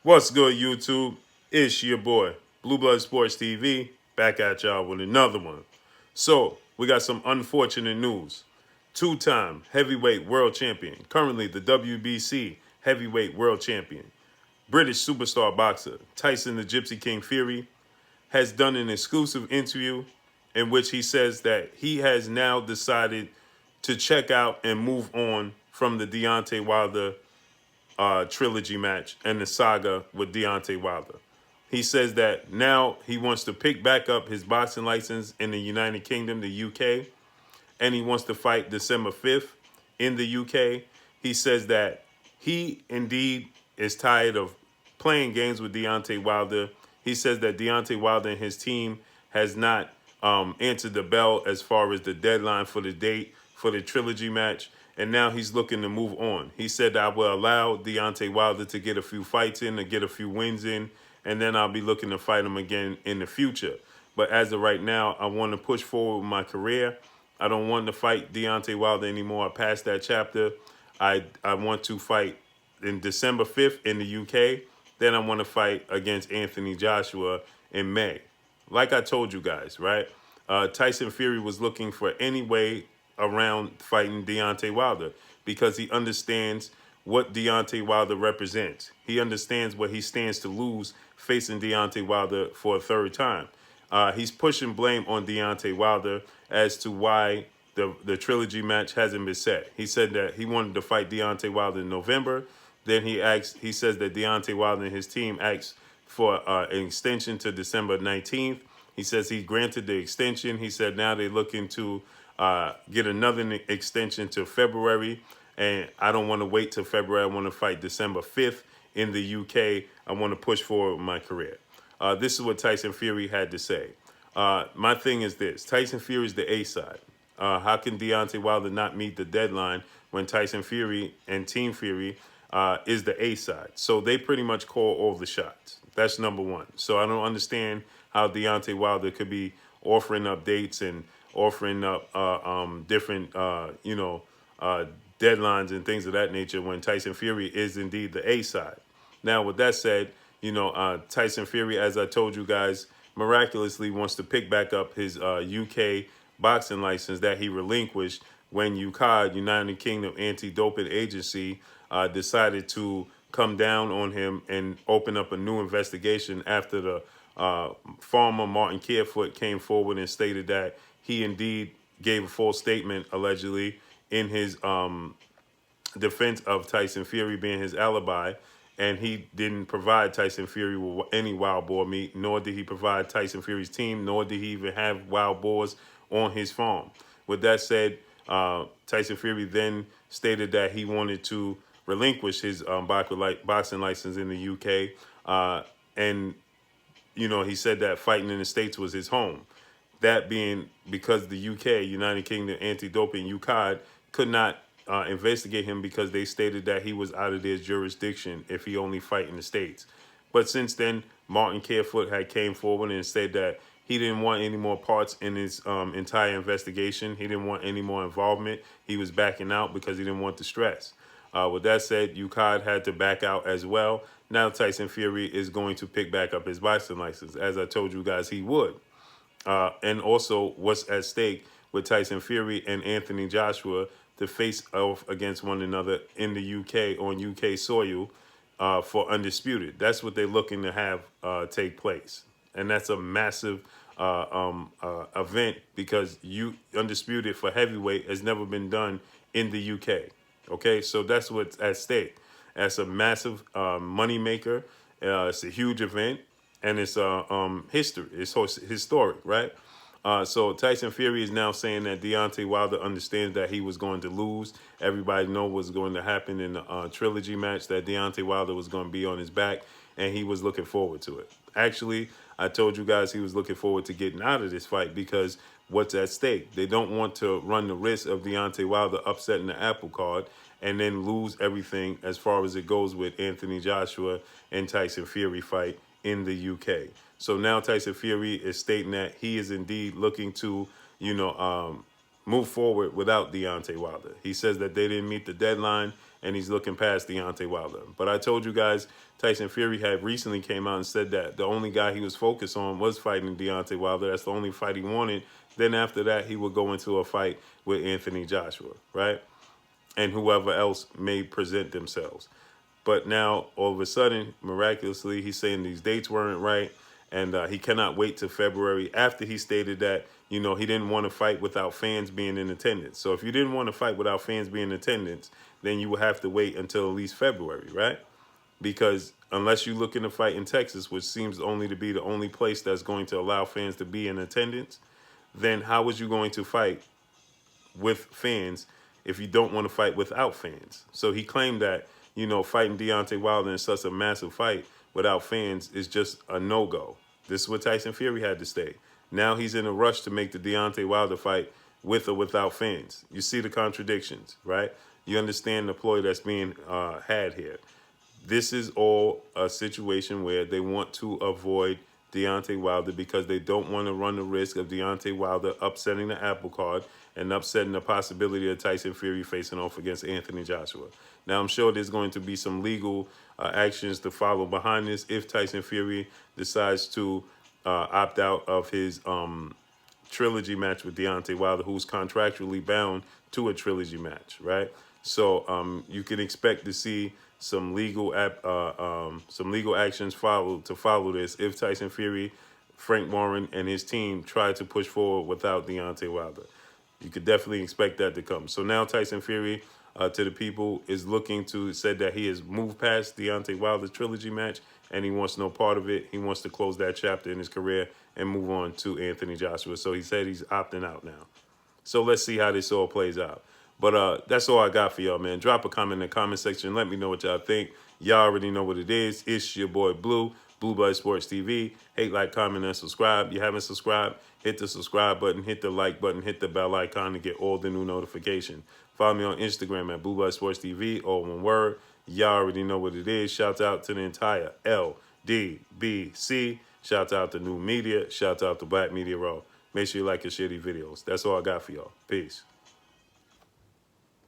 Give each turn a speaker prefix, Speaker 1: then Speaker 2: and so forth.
Speaker 1: What's good, YouTube? It's your boy, Blue Blood Sports TV, back at y'all with another one. So, we got some unfortunate news. Two-time heavyweight world champion, currently the WBC heavyweight world champion, British superstar boxer Tyson the Gypsy King Fury, has done an exclusive interview in which he says that he has now decided to check out and move on from the Deontay Wilder trilogy match and the saga with Deontay Wilder. He says that now he wants to pick back up his boxing license in the United Kingdom, the UK, and he wants to fight December 5th in the UK. He says that he indeed is tired of playing games with Deontay Wilder. He says that Deontay Wilder and his team has not answered the bell as far as the deadline for the date for the trilogy match, and now he's looking to move on. He said that I will allow Deontay Wilder to get a few fights in, to get a few wins in, and then I'll be looking to fight him again in the future. But as of right now, I want to push forward with my career. I don't want to fight Deontay Wilder anymore. I passed that chapter. I want to fight in December 5th in the UK. Then I want to fight against Anthony Joshua in May. Like I told you guys, right? Tyson Fury was looking for any way around fighting Deontay Wilder because he understands what Deontay Wilder represents. He understands what he stands to lose facing Deontay Wilder for a third time. He's pushing blame on Deontay Wilder as to why the trilogy match hasn't been set. He said that he wanted to fight Deontay Wilder in November. Then he says that Deontay Wilder and his team asked for an extension to December 19th. He says he granted the extension. He said now they're looking to get another extension to February. And I don't want to wait till February. I want to fight December 5th in the UK. I want to push forward with my career. This is what Tyson Fury had to say. My thing is this. Tyson Fury is the A side. How can Deontay Wilder not meet the deadline when Tyson Fury and Team Fury is the A side? So they pretty much call all the shots. That's number one. So I don't understand how Deontay Wilder could be offering up dates and offering up different, deadlines and things of that nature when Tyson Fury is indeed the A side. Now, with that said, Tyson Fury, as I told you guys, miraculously wants to pick back up his UK boxing license that he relinquished when UCAD, United Kingdom Anti-Doping Agency, decided to come down on him and open up a new investigation after the farmer Martin Carefoot came forward and stated that he indeed gave a false statement, allegedly, in his defense of Tyson Fury being his alibi, and he didn't provide Tyson Fury with any wild boar meat, nor did he provide Tyson Fury's team, nor did he even have wild boars on his farm. With that said, Tyson Fury then stated that he wanted to relinquish his boxing license in the UK, and he said that fighting in the States was his home. That being because the UK, United Kingdom Anti-Doping, UCAD, could not investigate him because they stated that he was out of their jurisdiction if he only fight in the States. But since then, Martin Carefoot had came forward and said that he didn't want any more parts in his entire investigation. He didn't want any more involvement. He was backing out because he didn't want the stress. With that said, UCAD had to back out as well. Now Tyson Fury is going to pick back up his boxing license, as I told you guys he would. And also what's at stake with Tyson Fury and Anthony Joshua to face off against one another in the UK on UK soil for Undisputed. That's what they're looking to have take place. And that's a massive event because Undisputed for heavyweight has never been done in the UK. Okay, so that's what's at stake. That's a massive money maker. It's a huge event. And it's history. It's historic, right? So Tyson Fury is now saying that Deontay Wilder understands that he was going to lose. Everybody knows what's going to happen in the trilogy match, that Deontay Wilder was going to be on his back, and he was looking forward to it. Actually, I told you guys he was looking forward to getting out of this fight because what's at stake? They don't want to run the risk of Deontay Wilder upsetting the apple cart and then lose everything as far as it goes with Anthony Joshua and Tyson Fury fight in the UK. So now Tyson Fury is stating that he is indeed looking to, move forward without Deontay Wilder. He says that they didn't meet the deadline and he's looking past Deontay Wilder. But I told you guys, Tyson Fury had recently came out and said that the only guy he was focused on was fighting Deontay Wilder. That's the only fight he wanted. Then after that, he would go into a fight with Anthony Joshua, right? And whoever else may present themselves. But now, all of a sudden, miraculously, he's saying these dates weren't right, and he cannot wait till February after he stated that, you know, he didn't want to fight without fans being in attendance. So if you didn't want to fight without fans being in attendance, then you would have to wait until at least February, right? Because unless you're looking to fight in Texas, which seems only to be the only place that's going to allow fans to be in attendance, then how was you going to fight with fans if you don't want to fight without fans? So he claimed that, you know, fighting Deontay Wilder in such a massive fight without fans is just a no-go. This is what Tyson Fury had to say. Now he's in a rush to make the Deontay Wilder fight with or without fans. You see the contradictions, right? You understand the ploy that's being had here. This is all a situation where they want to avoid Deontay Wilder because they don't want to run the risk of Deontay Wilder upsetting the apple cart and upsetting the possibility of Tyson Fury facing off against Anthony Joshua. Now, I'm sure there's going to be some legal actions to follow behind this if Tyson Fury decides to opt out of his trilogy match with Deontay Wilder, who's contractually bound to a trilogy match, right? So you can expect to see some legal actions follow this if Tyson Fury, Frank Warren, and his team try to push forward without Deontay Wilder. You could definitely expect that to come. So now Tyson Fury, to the people, is looking to said that he has moved past Deontay Wilder's trilogy match and he wants no part of it. He wants to close that chapter in his career and move on to Anthony Joshua. So he said he's opting out now. So let's see how this all plays out. But that's all I got for y'all, man. Drop a comment in the comment section. Let me know what y'all think. Y'all already know what it is. It's your boy Blue, Blue Blood Sports TV. Hate, like, comment, and subscribe. You haven't subscribed, hit the subscribe button, hit the like button, hit the bell icon to get all the new notifications. Follow me on Instagram at Blue Blood Sports TV, all one word. Y'all already know what it is. Shout out to the entire LDBC. Shout out to New Media. Shout out to Black Media Raw. Make sure you like and share these videos. That's all I got for y'all. Peace.